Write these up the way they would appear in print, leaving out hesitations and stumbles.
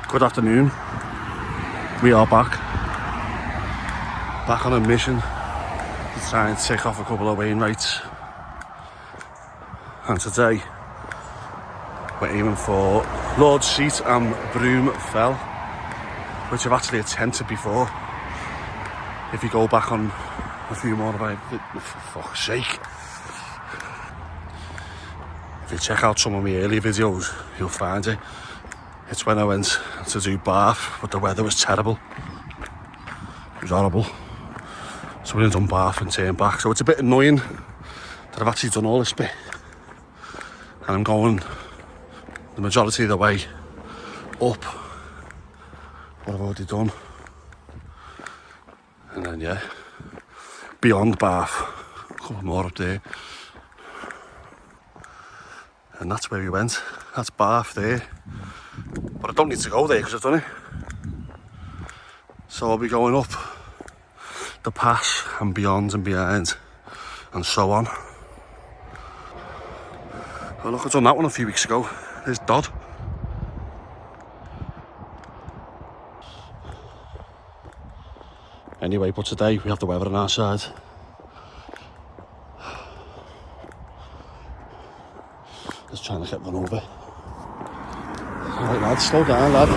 Good afternoon. We are back on a mission to try and tick off a couple of Wainwrights. And today we're aiming for Lord Seat and Broom Fell, which I've actually attempted before. If you go back on a few more of my, for fuck's sake. If you check out some of my earlier videos, you'll find it. It's when I went to do Bath, but the weather was terrible. It was horrible. So we didn't done Bath and turned back. So it's a bit annoying that I've actually done all this bit. And I'm going the majority of the way up what I've already done. And then, yeah, beyond Bath, a couple more up there. And that's where we went. That's Bath there. But I don't need to go there because I've done it. So I'll be going up the pass and beyond and behind and so on. Oh look, I've done that one a few weeks ago. There's Dodd. Anyway, but today we have the weather on our side. Just trying to get run over. Alright lad, slow down lad.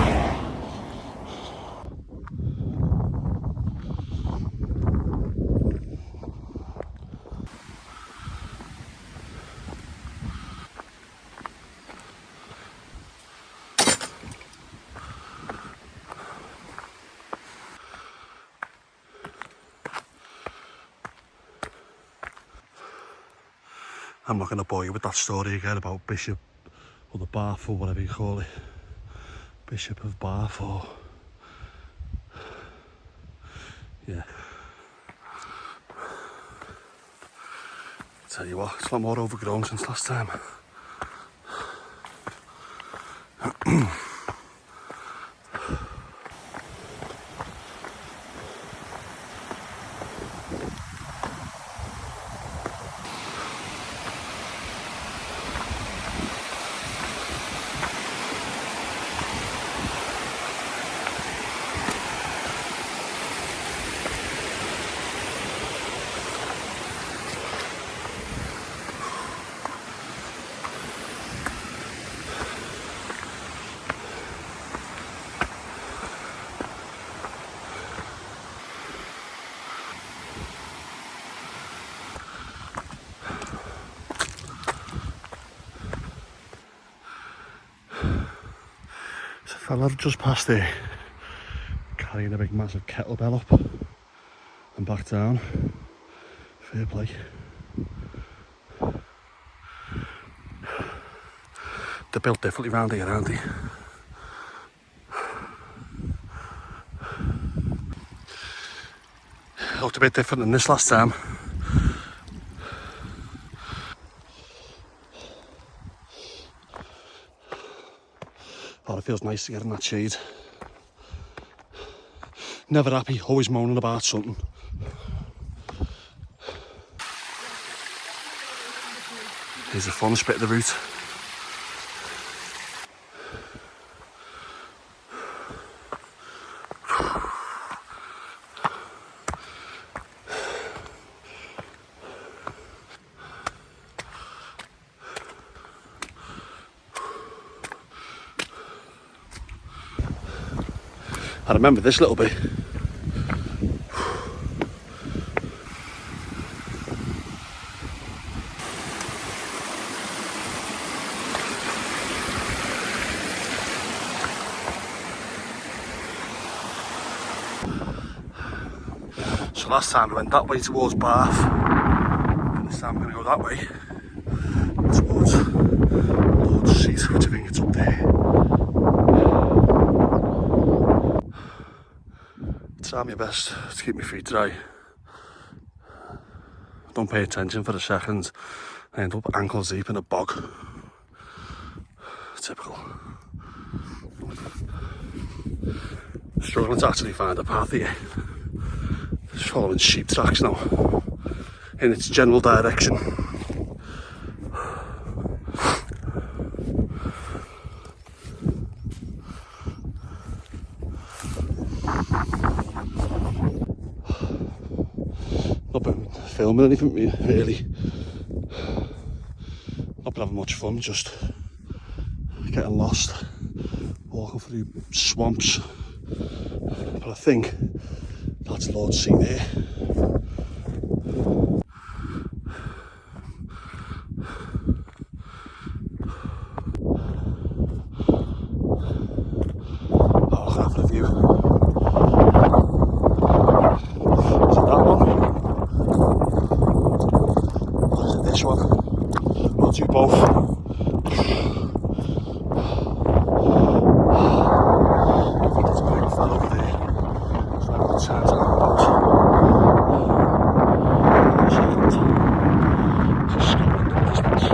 I'm not going to bore you with that story again about Bishop, or the Bath, or whatever you call it. Bishop of Bath, or... yeah. Tell you what, it's a lot more overgrown since last time. Fella just passed there, carrying a big massive kettlebell up and back down. Fair play. They're built differently round here, aren't they? It looked a bit different than this last time. Oh, it feels nice to get in that shade. Never happy, always moaning about something. Here's the funnest bit of the route. I remember this little bit. So last time I went that way towards Bath, and this time I'm going to go that way towards Lord's Seat, which I think it's up there. Try my best to keep my feet dry. Don't pay attention for a second. I end up ankle deep in a bog. Typical. Struggling to actually find a path here. Just following sheep tracks now in its general direction. filming anything really. Not been having much fun, just getting lost, walking through swamps. But I think that's Lord Sea there. Oh, look at the view. Is it that one? Or is it this one? I'll do both. I think there's a big fell over there. There's very good chance of that boat. Just Scotland in the distance.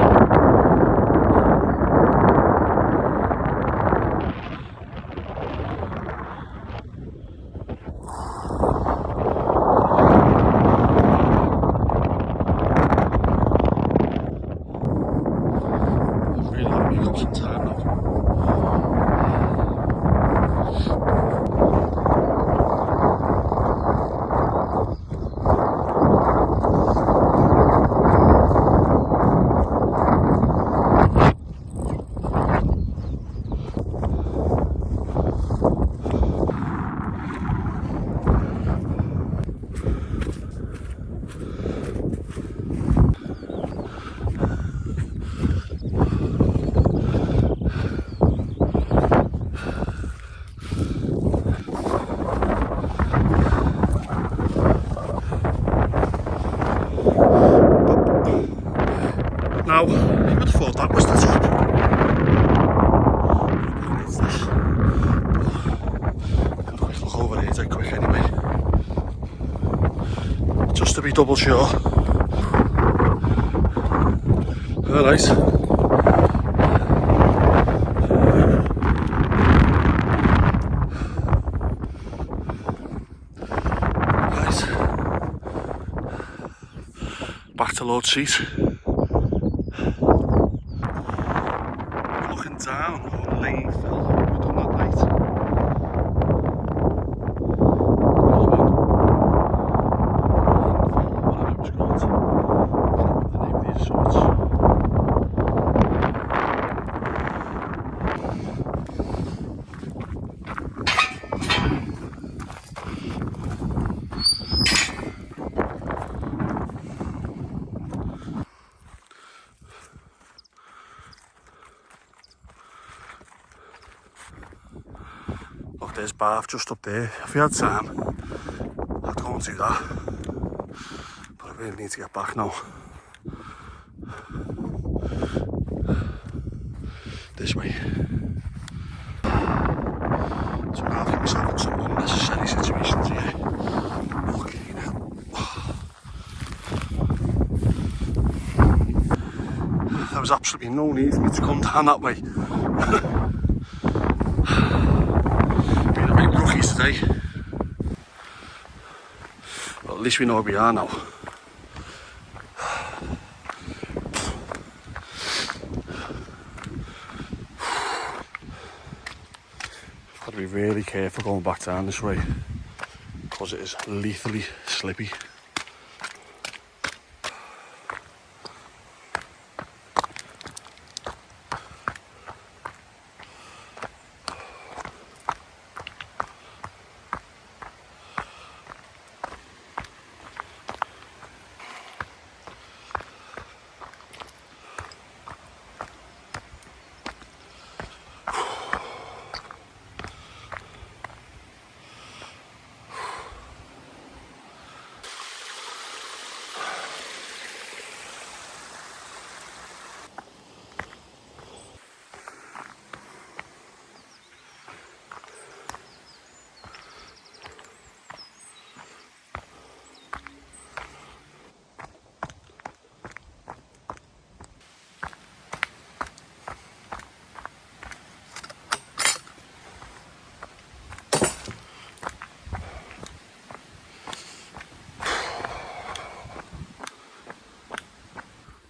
Really haven't picked up some time now. Now, who would have thought that was the top? It's this. Have a quick look over here, dead quick anyway. Just to be double sure. Alright. Right. Back to Lord Seat. Looking down on Lane Fell. We've done that night. Whatever it was called. I can't remember the name of these sorts. Look, there's Bath just up there. If we had time, I'd go and do that. But I really need to get back now. This way. So now I've got myself in some unnecessary situations here. Fucking hell. There was absolutely no need for me to come down that way. Been a bit rookies today. But at least we know where we are now. Got to be really careful going back down this way because it is lethally slippy.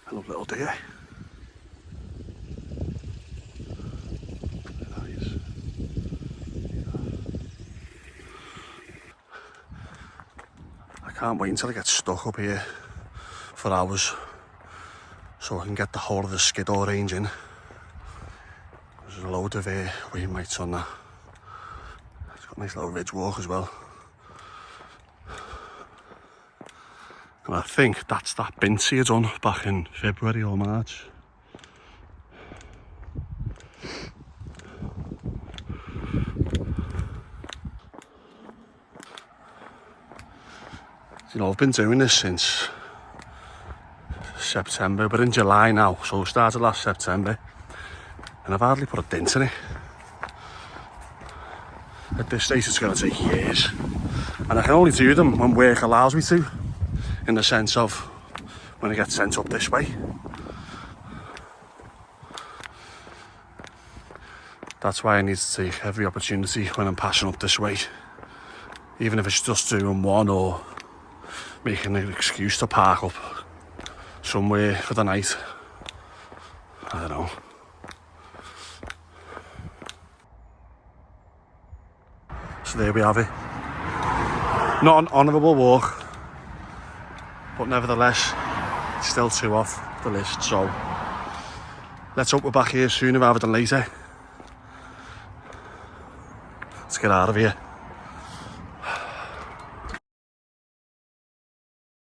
Hello, little deer. I can't wait until I get stuck up here for hours so I can get the whole of the Skiddaw range in. There's a load of wheel mates on that. It's got a nice little ridge walk as well. And I think that's that Bincy I done back in February or March. You know, I've been doing this since September, but in July now, so it started last September, and I've hardly put a dent in it. At this stage it's going to take years, and I can only do them when work allows me to, in the sense of when I get sent up this way. That's why I need to take every opportunity when I'm passing up this way, even if it's just doing one or making an excuse to park up somewhere for the night. I don't know. So there we have it. Not an honourable walk, but nevertheless, it's still 2 off the list. So let's hope we're back here sooner rather than later. Let's get out of here.